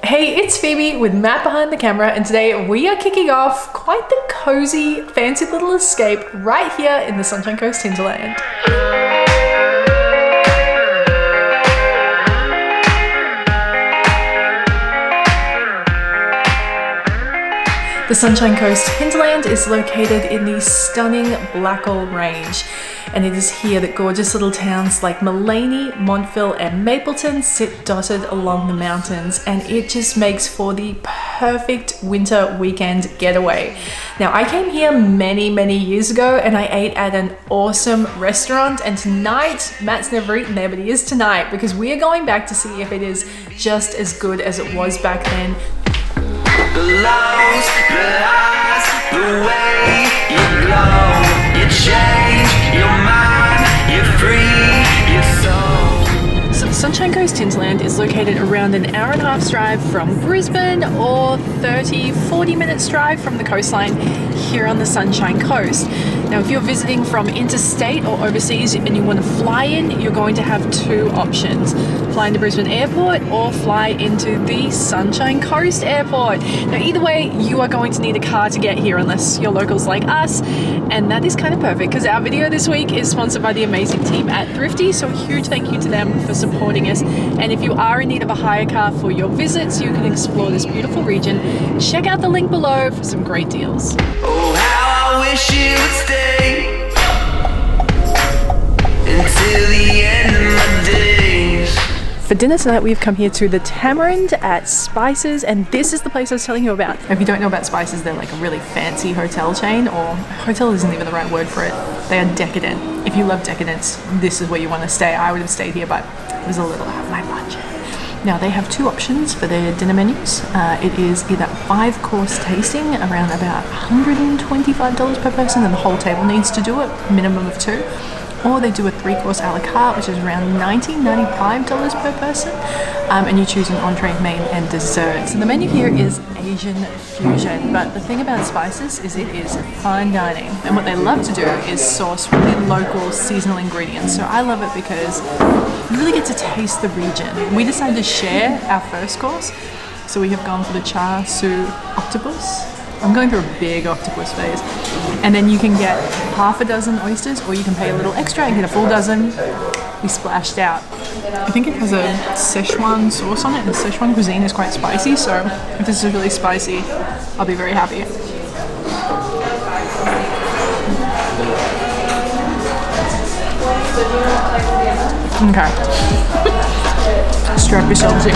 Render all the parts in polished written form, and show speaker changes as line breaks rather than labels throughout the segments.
Hey, it's Phoebe with Matt behind the camera, and today we are kicking off quite the cozy, fancy little escape right here in the Sunshine Coast Hinterland. The Sunshine Coast Hinterland is located in the stunning Blackall Range, and it is here that gorgeous little towns like Maleny, Montville and Mapleton sit dotted along the mountains, and it just makes for the perfect winter weekend getaway. Now, I came here many years ago and I ate at an awesome restaurant, and tonight, Matt's never eaten there, but he is tonight because we are going back to see if it is just as good as it was back then.
The lows, the highs, the way you glow, you change your mind, you're free, your soul.
So the Sunshine Coast Hinterland is located around an hour and a half's drive from Brisbane, or 30-40 minutes drive from the coastline here on the Sunshine Coast. Now, if you're visiting from interstate or overseas and you want to fly in, you're going to have two options: fly into Brisbane Airport or fly into the Sunshine Coast Airport. Now, either way, you are going to need a car to get here unless you're locals like us, and that is kind of perfect because our video this week is sponsored by the amazing team at Thrifty, so a huge thank you to them for supporting us. And if you are in need of a hire car for your visits, you can explore this beautiful region. Check out the link below for some great deals.
Oh, how I wish you would stay until the end of my days.
For dinner tonight, we've come here to the Tamarind at Spices, and this is the place I was telling you about. If you don't know about Spices, they're like a really fancy hotel chain, or hotel isn't even the right word for it. They are decadent. If you love decadence, this is where you want to stay. I would have stayed here, but it was a little out of my budget. Now, they have two options for their dinner menus. It is either 5-course tasting, around about $125 per person, and the whole table needs to do it, minimum of 2. Or they do a 3-course a la carte, which is around $95 per person, and you choose an entree, main and dessert. So the menu here is Asian fusion, but the thing about Spices is it is fine dining, and what they love to do is source really local seasonal ingredients. So I love it because you really get to taste the region. We decided to share our first course, so we have gone for the char siu octopus. I'm going through a big octopus phase. And then you can get half a dozen oysters, or you can pay a little extra and get a full dozen. We splashed out. I think it has a Szechuan sauce on it, and Szechuan cuisine is quite spicy, so if this is really spicy, I'll be very happy. Okay. Strap yourselves in.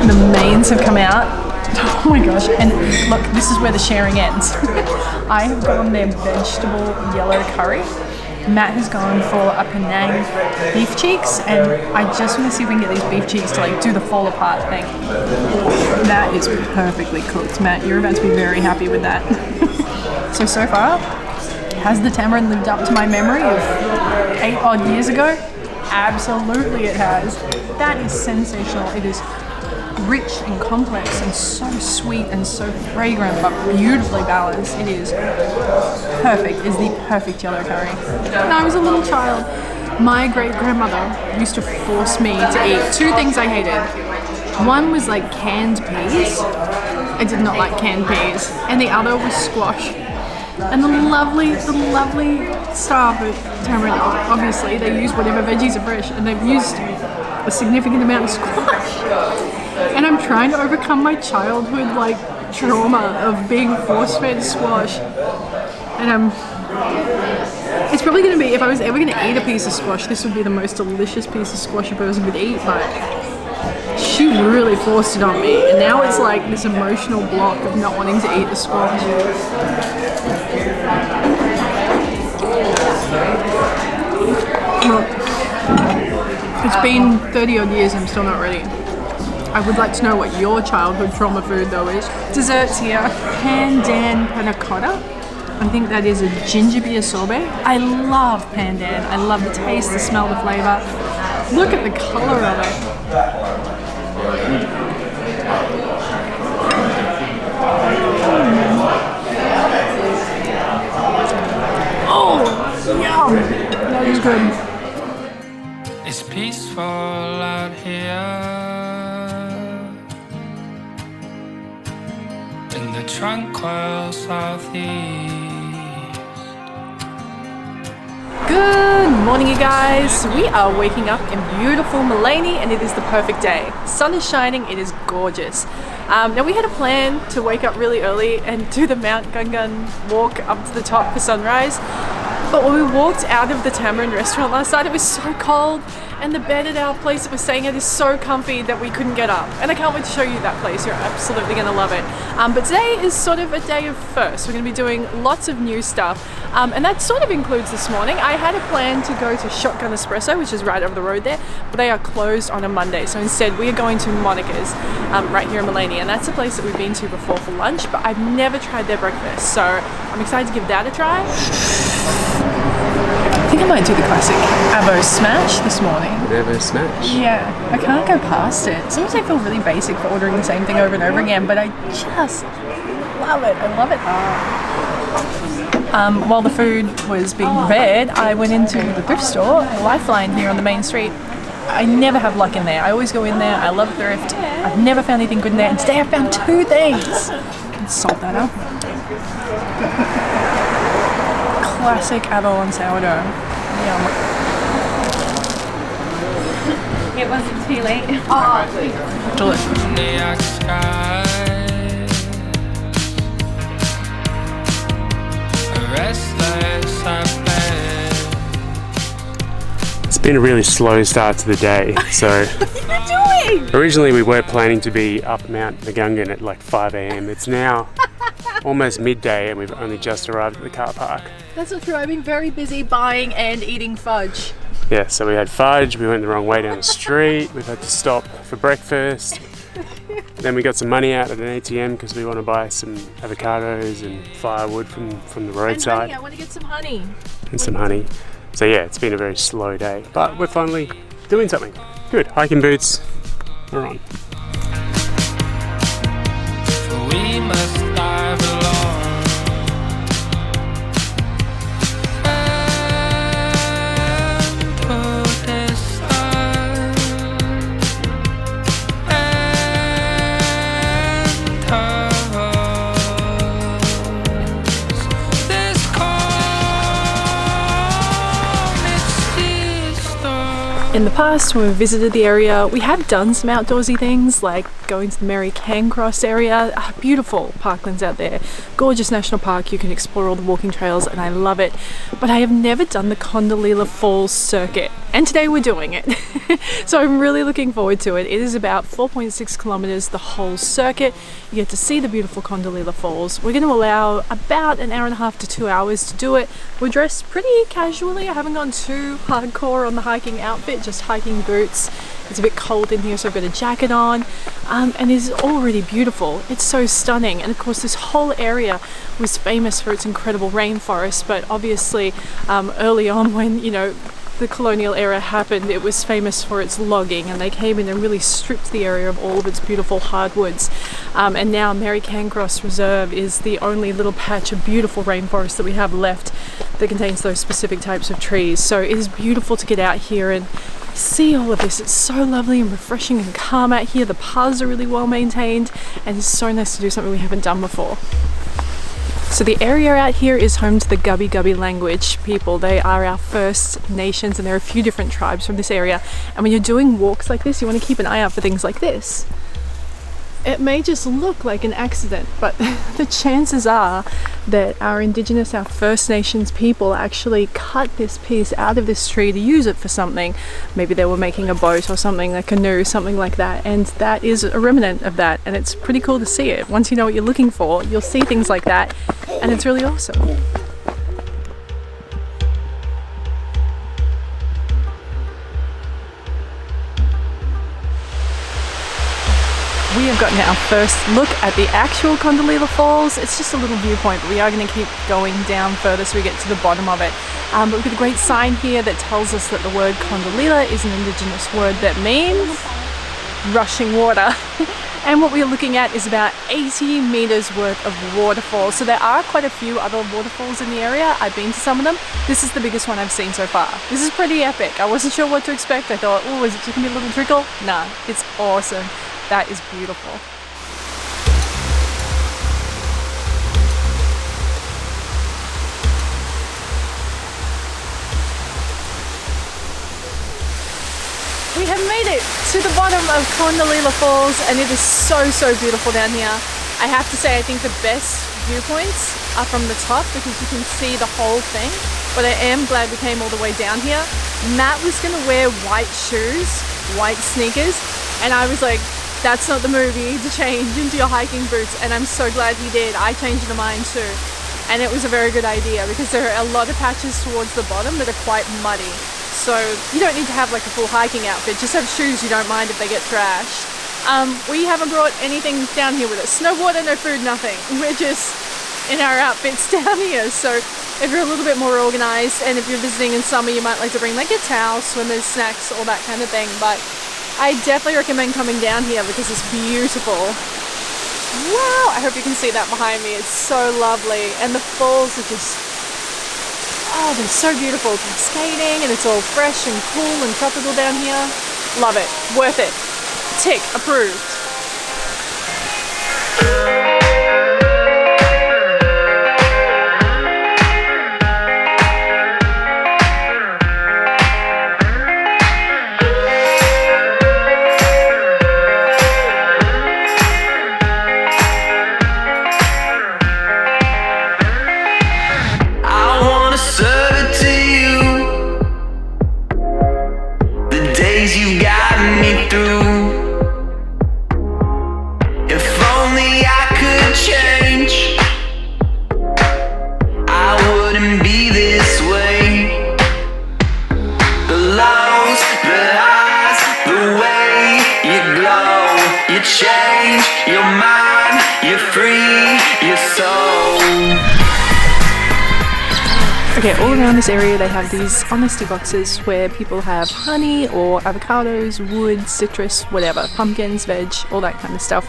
The mains have come out. Oh my gosh, and look, this is where the sharing ends. I have gone their vegetable yellow curry. Matt has gone for a Penang beef cheeks, and I just want to see if we can get these beef cheeks to like do the fall apart thing. That is perfectly cooked. Matt, you're about to be very happy with that. So far, has the Tamarind lived up to my memory of 8 odd years ago? Absolutely it has. That is sensational. It is rich and complex and so sweet and so fragrant, but beautifully balanced. It is perfect. It is the perfect yellow curry. When I was a little child, my great-grandmother used to force me to eat 2 things I hated. One was like canned peas. I did not like canned peas. And the other was squash. And the lovely staff at Tamarind, obviously, they use whatever veggies are fresh, and they've used a significant amount of squash. And I'm trying to overcome my childhood like trauma of being force-fed squash. And it's probably going to be, if I was ever going to eat a piece of squash, this would be the most delicious piece of squash a person could eat, but she really forced it on me. And now it's like this emotional block of not wanting to eat the squash. Look, it's been 30 odd years and I'm still not ready. I would like to know what your childhood trauma food though is. Desserts here, pandan panna cotta. I think that is a ginger beer sorbet. I love pandan. I love the taste, the smell, the flavor. Look at the color of it. Oh, yum. That is good.
It's peaceful out here. tranquil southeast.
Good morning, you guys. We are waking up in beautiful Maleny and it is the perfect day. The sun is shining, it is gorgeous. Now we had a plan to wake up really early and do the Mount Gungun walk up to the top for sunrise. But when we walked out of the Tamarind restaurant last night, it was so cold and the bed at our place that we're staying at is so comfy that we couldn't get up. And I can't wait to show you that place. You're absolutely going to love it. But today is sort of a day of firsts. We're going to be doing lots of new stuff. And that sort of includes this morning. I had a plan to go to Shotgun Espresso, which is right over the road there, but they are closed on a Monday. So instead we are going to Monica's right here in Maleny. And that's a place that we've been to before for lunch, but I've never tried their breakfast. So I'm excited to give that a try. I think I might do the classic Avo Smash this morning.
Avo Smash?
Yeah, I can't go past it. Sometimes I feel really basic for ordering the same thing over and over again, but I just love it. I love it. While the food was being prepared, I went into the thrift store, Lifeline, here on the main street. I never have luck in there. I always go in there. I love thrift. I've never found anything good in there, and today I found two things. Let's salt that up. Classic Avo on sourdough. Yum.
It wasn't too late.
Oh, delicious.
It's been a really slow start to the day. So
What are you doing?
originally we were planning to be up Mount Gungun at like 5 a.m. It's now almost midday and we've only just arrived at the car park.
That's not true. I've been very busy buying and eating fudge.
Yeah, so we had fudge, we went the wrong way down the street, we've had to stop for breakfast. Then we got some money out at an ATM because we want to buy some avocados and firewood from the
And
roadside.
honey, I want to get some honey.
And some honey. So yeah, it's been a very slow day, but we're finally doing something. Good, hiking boots, we're on.
We must dive along.
In the past, when we visited the area, we have done some outdoorsy things like going to the Mary Cancross area. Beautiful parklands out there, gorgeous national park. You can explore all the walking trails and I love it. But I have never done the Kondalila Falls circuit, and today we're doing it. So I'm really looking forward to it. It is about 4.6 kilometers, the whole circuit. You get to see the beautiful Kondalila Falls. We're going to allow about an hour and a half to 2 hours to do it. We're dressed pretty casually. I haven't gone too hardcore on the hiking outfit, just hiking boots. It's a bit cold in here, so I've got a jacket on, and it's already beautiful. It's so stunning, and of course this whole area was famous for its incredible rainforest, but obviously early on when, you know, the colonial era happened, it was famous for its logging, and they came in and really stripped the area of all of its beautiful hardwoods. And now Mary Cancross Reserve is the only little patch of beautiful rainforest that we have left that contains those specific types of trees. So it is beautiful to get out here and see all of this. It's so lovely and refreshing and calm out here. The paths are really well maintained, and it's so nice to do something we haven't done before. So the area out here is home to the Gubbi Gubbi language people. They are our First Nations, and there are a few different tribes from this area. And when you're doing walks like this, you want to keep an eye out for things like this. It may just look like an accident, but the chances are that our Indigenous, our First Nations people actually cut this piece out of this tree to use it for something. Maybe they were making a boat or something, a canoe, something like that, and that is a remnant of that, and it's pretty cool to see it. Once you know what you're looking for, you'll see things like that, and it's really awesome. We have gotten our first look at the actual Kondalila Falls. It's just a little viewpoint, but we are going to keep going down further so we get to the bottom of it. But we've got a great sign here that tells us that the word Kondalila is an Indigenous word that means rushing water. And what we're looking at is about 80 meters worth of waterfalls. So there are quite a few other waterfalls in the area. I've been to some of them. This is the biggest one I've seen so far. This is pretty epic. I wasn't sure what to expect. I thought, oh, is it just gonna be a little trickle? Nah, it's awesome. That is beautiful. we have made it to the bottom of Kondalila Falls, and it is so beautiful down here. I have to say, I think the best viewpoints are from the top because you can see the whole thing, but I am glad we came all the way down here. Matt was gonna wear white shoes, white sneakers, and I was like, that's not the move, you need to change into your hiking boots, and I'm so glad he did. I changed into mine too, and it was a very good idea because there are a lot of patches towards the bottom that are quite muddy. So you don't need to have like a full hiking outfit, just have shoes you don't mind if they get trashed. We haven't brought anything down here with us. No water, no food, nothing. We're just in our outfits down here. So if you're a little bit more organized and if you're visiting in summer, you might like to bring like a towel, swimmers, snacks, all that kind of thing. But I definitely recommend coming down here because it's beautiful. Wow, I hope you can see that behind me. It's so lovely. And the falls are just, oh, they're so beautiful. Cascading, and it's all fresh and cool and tropical down here. Love it. Worth it. Tick. Approved.
You've gotten me through. If only I could change, I wouldn't be this way. The lows, the highs, the way you glow, you change your mind, you free your soul.
Okay, all around this area they have these honesty boxes where people have honey or avocados, wood, citrus, whatever, pumpkins, veg, all that kind of stuff.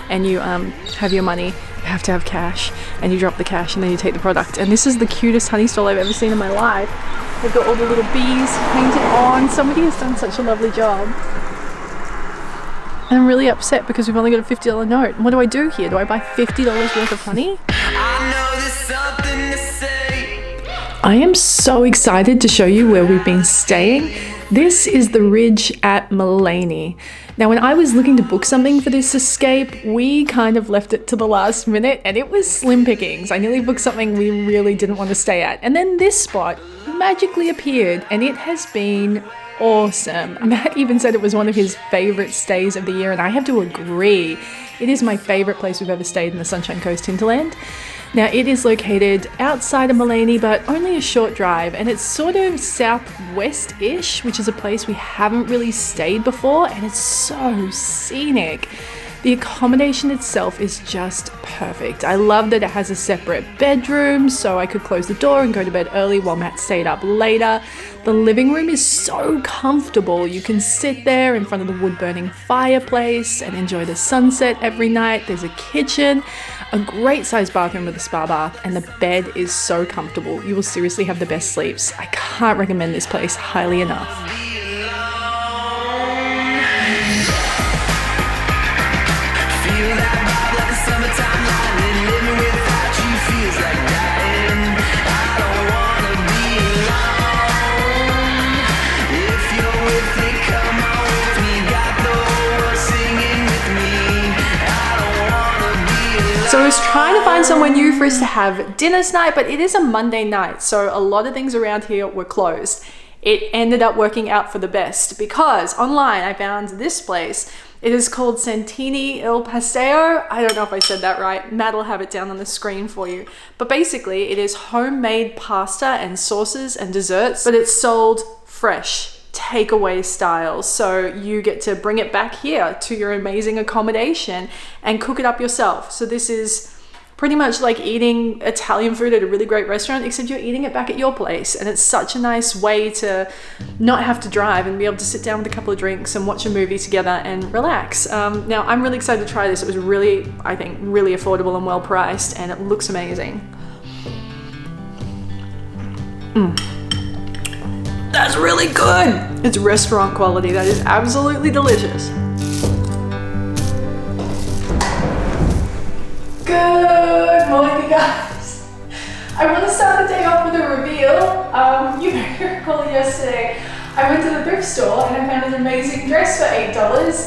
And you have your money, you have to have cash, and you drop the cash and then you take the product. And this is the cutest honey stall I've ever seen in my life. They've got all the little bees painted on. Somebody has done such a lovely job. And I'm really upset because we've only got a $50 note. What do I do here? Do I buy $50 worth of honey?
I know there's something to say.
I am so excited to show you where we've been staying. This is the ridge at Maleny. Now, when I was looking to book something for this escape, we kind of left it to the last minute and it was slim pickings. I nearly booked something we really didn't want to stay at. And then this spot magically appeared and it has been awesome. Matt even said it was one of his favorite stays of the year, and I have to agree. It is my favorite place we've ever stayed in the Sunshine Coast Hinterland. Now, it is located outside of Maleny, but only a short drive, and it's sort of southwest-ish, which is a place we haven't really stayed before, and it's so scenic. The accommodation itself is just perfect. I love that it has a separate bedroom, so I could close the door and go to bed early while Matt stayed up later. The living room is so comfortable. You can sit there in front of the wood-burning fireplace and enjoy the sunset every night. There's a kitchen, a great sized bathroom with a spa bath, and the bed is so comfortable. You will seriously have the best sleeps. I can't recommend this place highly enough. So I was trying to find somewhere new for us to have dinner tonight, but it is a Monday night, so a lot of things around here were closed. It ended up working out for the best because online I found this place. It is called Santini Il Paseo. I don't know if I said that right. Matt will have it down on the screen for you. But basically it is homemade pasta and sauces and desserts, but it's sold fresh, takeaway style. So you get to bring it back here to your amazing accommodation and cook it up yourself. So this is pretty much like eating Italian food at a really great restaurant, except you're eating it back at your place. And it's such a nice way to not have to drive and be able to sit down with a couple of drinks and watch a movie together and relax. Now, I'm really excited to try this. It was really, I think, really affordable and well priced, and it looks amazing. That's really good. It's restaurant quality. That is absolutely delicious. Good morning, guys. I want to start the day off with a reveal. You may recall yesterday I went to the thrift store and I found an amazing dress for $8.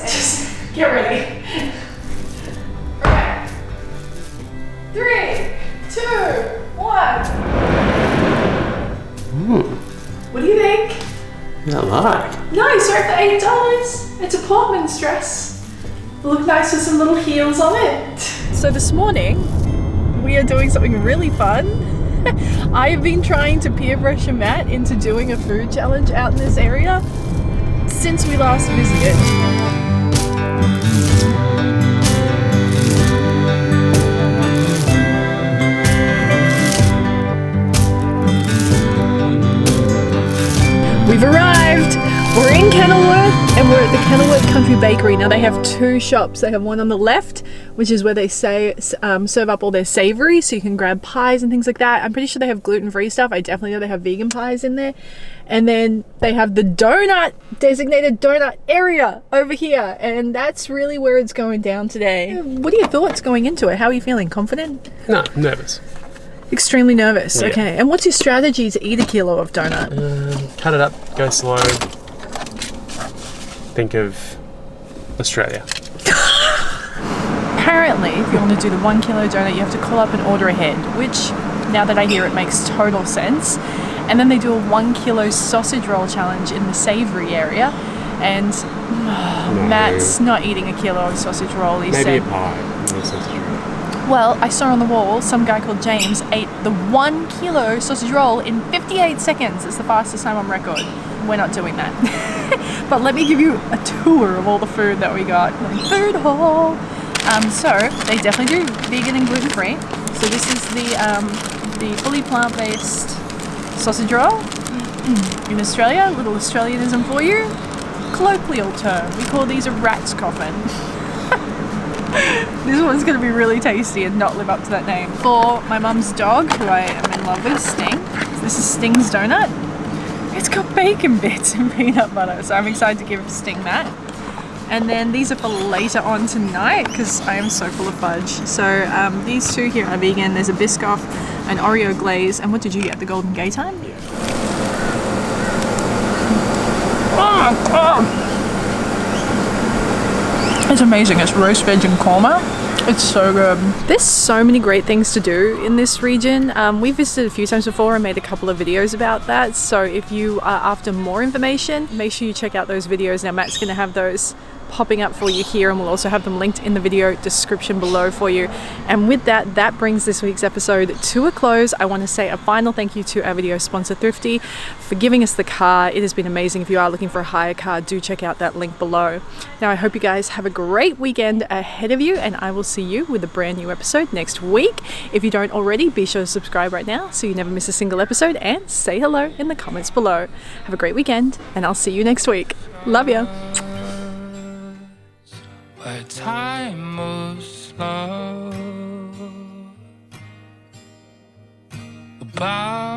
Just get ready. Right. 3, 2, 1. What do you think?
Not like.
Nice, right for $8. It's a Portman's dress. It'll look nice with some little heels on it. So this morning, we are doing something really fun. I have been trying to peer pressure Matt into doing a food challenge out in this area since we last visited. We've arrived! We're in Kenilworth and we're at the Kenilworth Country Bakery. Now they have 2 shops. They have one on the left, which is where they serve up all their savoury, so you can grab pies and things like that. I'm pretty sure they have gluten-free stuff. I definitely know they have vegan pies in there. And then they have the designated donut area over here, and that's really where it's going down today. What are your thoughts going into it? How are you feeling? Confident?
No, nervous.
Extremely nervous.
Yeah.
Okay. And what's your strategy to eat a kilo of donut?
Cut it up, go slow. Think of Australia.
Apparently, if you want to do the 1 kilo donut, you have to call up and order ahead, which, now that I hear it, makes total sense. And then they do a 1 kilo sausage roll challenge in the savoury area. And Matt's not eating a kilo of sausage roll, he
Maybe
said.
a pie. No sausage roll.
Well, I saw on the wall some guy called James ate the 1 kilo sausage roll in 58 seconds. It's the fastest time on record. We're not doing that. But let me give you a tour of all the food that we got. Food haul. So they definitely do vegan and gluten free. So this is the fully plant-based sausage roll. In Australia, a little Australianism for you. Colloquial term. We call these a rat's coffin. This one's going to be really tasty and not live up to that name. For my mum's dog, who I am in love with, Sting. This is Sting's donut. It's got bacon bits and peanut butter, so I'm excited to give Sting that. And then these are for later on tonight because I am so full of fudge. So these 2 here are vegan. There's a Biscoff, an Oreo glaze, and what did you get? The Golden Gay Time? Yeah. It's amazing. It's roast veg and korma. It's so good. There's so many great things to do in this region. We visited a few times before and made a couple of videos about that. So if you are after more information, make sure you check out those videos. Now Matt's going to have those popping up for you here, and we'll also have them linked in the video description below for you. And with that, that brings this week's episode to a close. I want to say a final thank you to our video sponsor Thrifty for giving us the car. It has been amazing. If you are looking for a hire car, do check out that link below. Now I hope you guys have a great weekend ahead of you, and I will see you with a brand new episode next week. If you don't already, be sure to subscribe right now so you never miss a single episode, and say hello in the comments below. Have a great weekend, and I'll see you next week. Love ya.
Where time moves slow, about